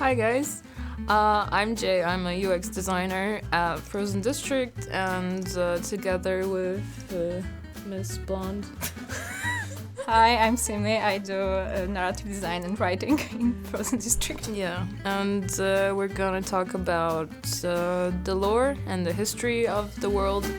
Hi guys, I'm Jay. I'm a UX designer at Frozen District, and together with Miss Blonde. Hi, I'm Sime. I do narrative design and writing in Frozen District. Yeah, and we're gonna talk about the lore and the history of the world.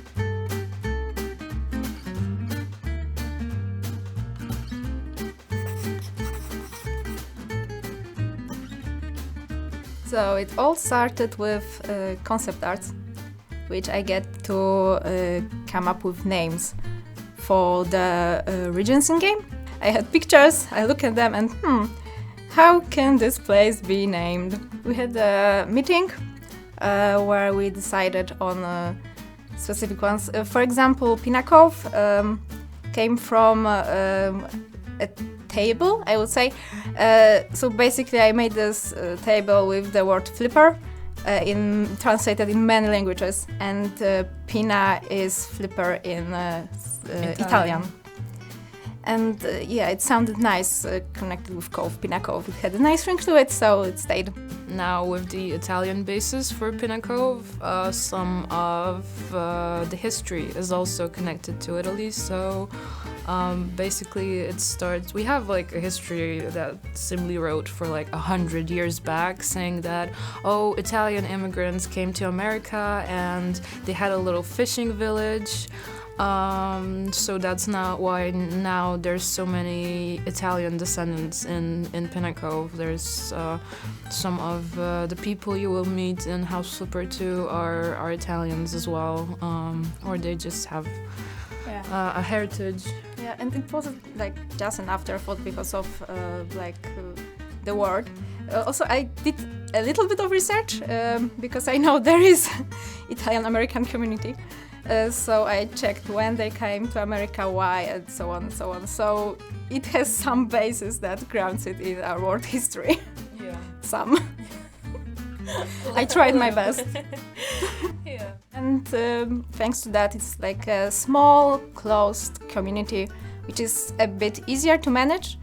So it all started with concept arts, which I get to come up with names for the regions in game. I had pictures, I look at them and how can this place be named? We had a meeting where we decided on specific ones. For example, Pinakov came from a table, I would say. So basically I made this table with the word flipper translated in many languages, and Pina is flipper in Italian. And yeah, it sounded nice, connected with Cove, Pinakov. It had a nice ring to it, so it stayed. Now with the Italian basis for Pinakov, some of the history is also connected to Italy. So basically it starts, we have like a history that Simli wrote for like 100 years back, saying that, oh, Italian immigrants came to America and they had a little fishing village. So that's not why now there's so many Italian descendants in Pinakov. There's some of the people you will meet in House Flipper 2 are Italians as well, or they just have a heritage. Yeah, and it wasn't like just an afterthought because of the word. Also, I did a little bit of research because I know there is Italian American community. So I checked when they came to America, why, and so on and so on. So it has some basis that grounds it in our world history. Yeah. Some. I tried my best. Yeah. And thanks to that, it's like a small, closed community, which is a bit easier to manage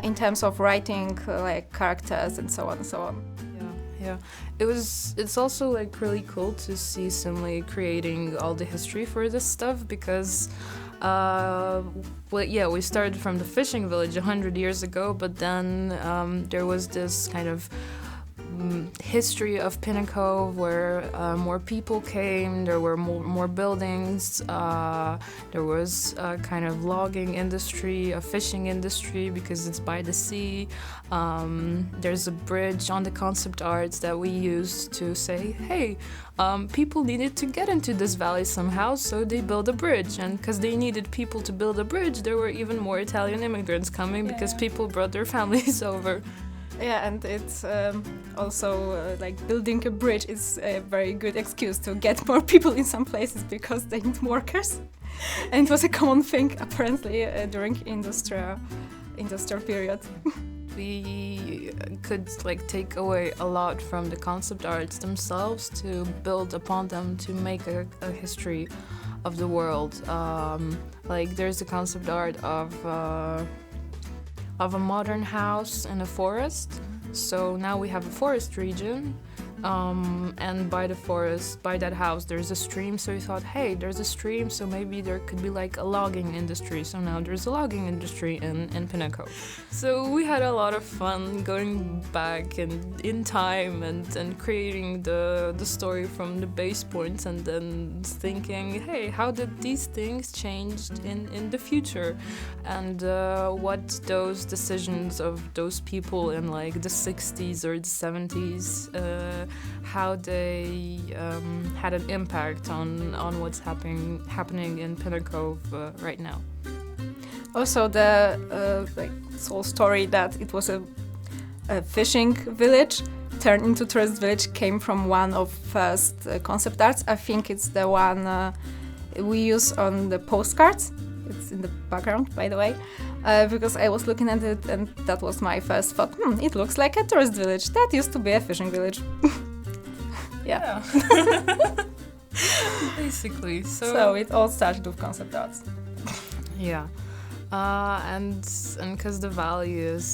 in terms of writing like characters and so on and so on. Yeah, it's also like really cool to see Simli creating all the history for this stuff because we started from the fishing village 100 years ago, but then there was this kind of history of Pinakov where more people came, there were more buildings, there was a kind of logging industry, a fishing industry because it's by the sea. There's a bridge on the concept arts that we used to say, hey, people needed to get into this valley somehow, so they built a bridge, and because they needed people to build a bridge, there were even more Italian immigrants coming because people brought their families over. Yeah, and it's also like building a bridge is a very good excuse to get more people in some places because they need workers. And it was a common thing apparently during industrial period. We could like take away a lot from the concept arts themselves to build upon them to make a history of the world. Like there's a concept art of a modern house in a forest. So now we have a forest region, and by that house there's a stream, so we thought, hey, there's a stream, so maybe there could be like a logging industry, so now there's a logging industry in Pinakov. So we had a lot of fun going back and in time and creating the story from the base points, and then thinking, hey, how did these things change in the future, and what those decisions of those people in like the 60s or the 70s, how they had an impact on what's happening in Pinakov right now. Also, the this whole story that it was a fishing village turned into tourist village came from one of first concept arts. I think it's the one we use on the postcards. It's in the background, by the way, because I was looking at it and that was my first thought. It looks like a tourist village. That used to be a fishing village. Yeah. Basically. So it all started with concept arts. Yeah. And because the valley is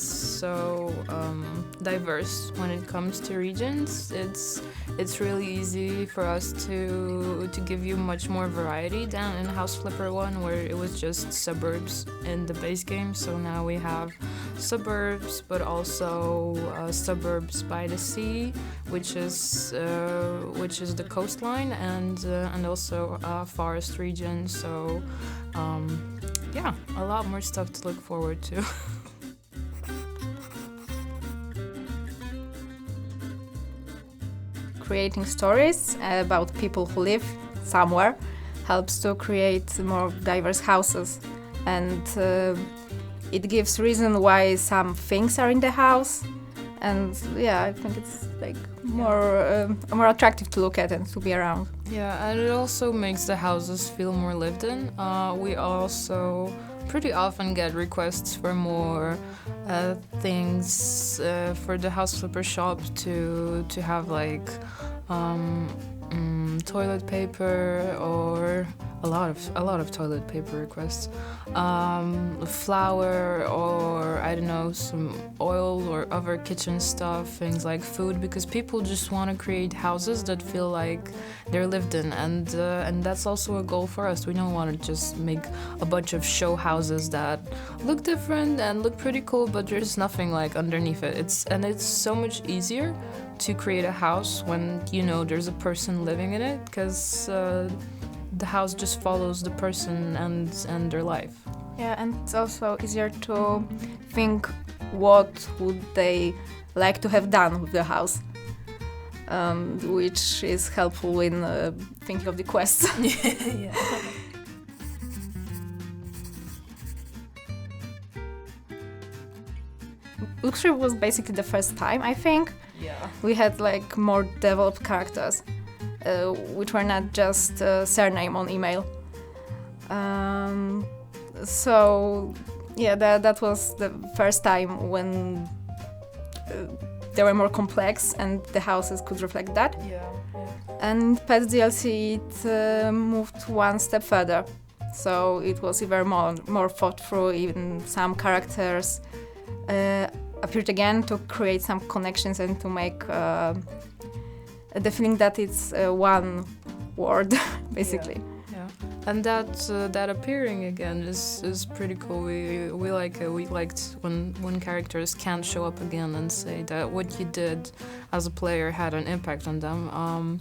so diverse when it comes to regions, it's really easy for us to give you much more variety than in House Flipper 1, where it was just suburbs in the base game. So now we have suburbs, but also suburbs by the sea, which is the coastline, and also forest region. So yeah, a lot more stuff to look forward to. Creating stories about people who live somewhere helps to create more diverse houses, and it gives reason why some things are in the house. And yeah, I think it's like more attractive to look at and to be around. Yeah, and it also makes the houses feel more lived in. We also pretty often get requests for more things for the House Flipper shop to have like toilet paper, or a lot of toilet paper requests, flour, or I don't know, some oil or other kitchen stuff, things like food, because people just want to create houses that feel like they're lived in, and that's also a goal for us. We don't want to just make a bunch of show houses that look different and look pretty cool, but there's nothing like underneath it. It's so much easier to create a house when you know there's a person living in it, because the house just follows the person and their life. Yeah, and it's also easier to think what would they like to have done with the house, which is helpful in thinking of the quests. Yeah. Luxury was basically the first time, I think, we had like more developed characters, which were not just a surname on email. So yeah, that was the first time when they were more complex and the houses could reflect that. Yeah. And Pets DLC it moved one step further, so it was even more thought through. Even some characters appeared again to create some connections and to make the feeling that it's one word, basically. Yeah. And that appearing again is pretty cool. We like it. We liked when characters can show up again and say that what you did as a player had an impact on them.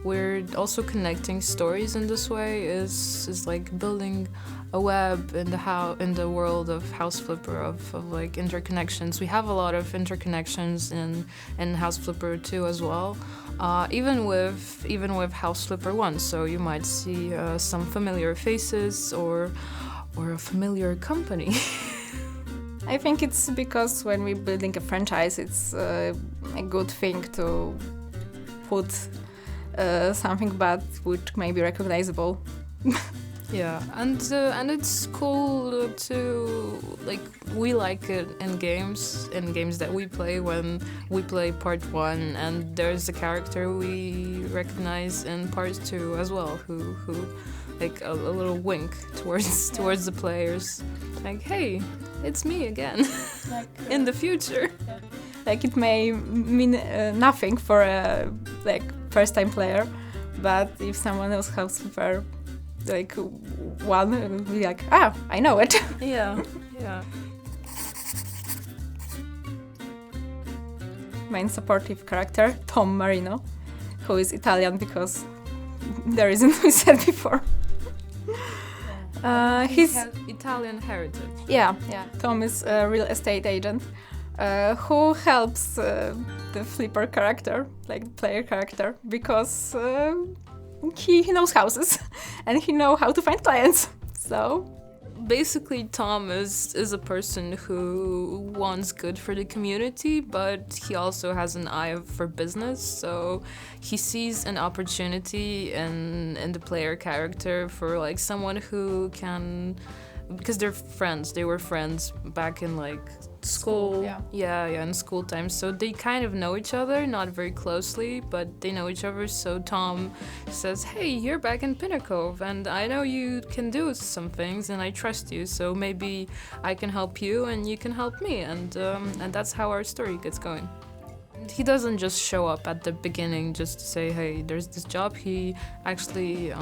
We're also connecting stories in this way. Is like building a web in the world of House Flipper of like interconnections. We have a lot of interconnections in House Flipper 2 as well. Even with House Flipper 1, so you might see some familiar faces or a familiar company. I think it's because when we're building a franchise, it's a good thing to put something bad which may be recognizable. Yeah, and it's cool to like, we like it in games that we play when we play part 1, and there's a character we recognize in part 2 as well, who like a little wink towards the players, like, hey, it's me again, like, in the future. Like, it may mean nothing for a like first-time player, but if someone else has Flipper like one, it will be like, I know it. Yeah. Main supportive character, Tom Marino, who is Italian because the reason we said before. He has Italian heritage. Yeah. Tom is a real estate agent who helps the Flipper character, like the player character, because he knows houses and he knows how to find clients. So basically, Tom is a person who wants good for the community, but he also has an eye for business. So he sees an opportunity in the player character for like someone who can, because they're friends. They were friends back in like school. Yeah. In school times. So they kind of know each other, not very closely, but they know each other. So Tom says, "Hey, you're back in Pinnacle, and I know you can do some things, and I trust you. So maybe I can help you, and you can help me." And that's how our story gets going. And he doesn't just show up at the beginning just to say, "Hey, there's this job." He actually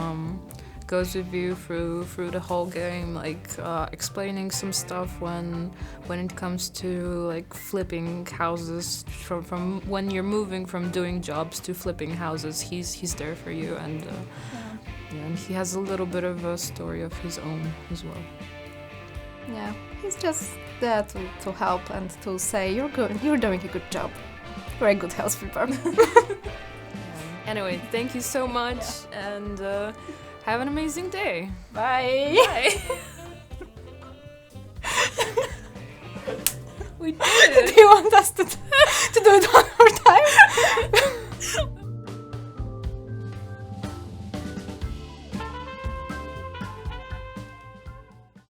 goes with you through the whole game, like explaining some stuff when it comes to like flipping houses from when you're moving from doing jobs to flipping houses. He's there for you, and and he has a little bit of a story of his own as well. Yeah, he's just there to help and to say you're doing a good job. You're a good housekeeper. Anyway, thank you so much, and have an amazing day. Bye. Bye. We did it. Do you want us to do it one more time?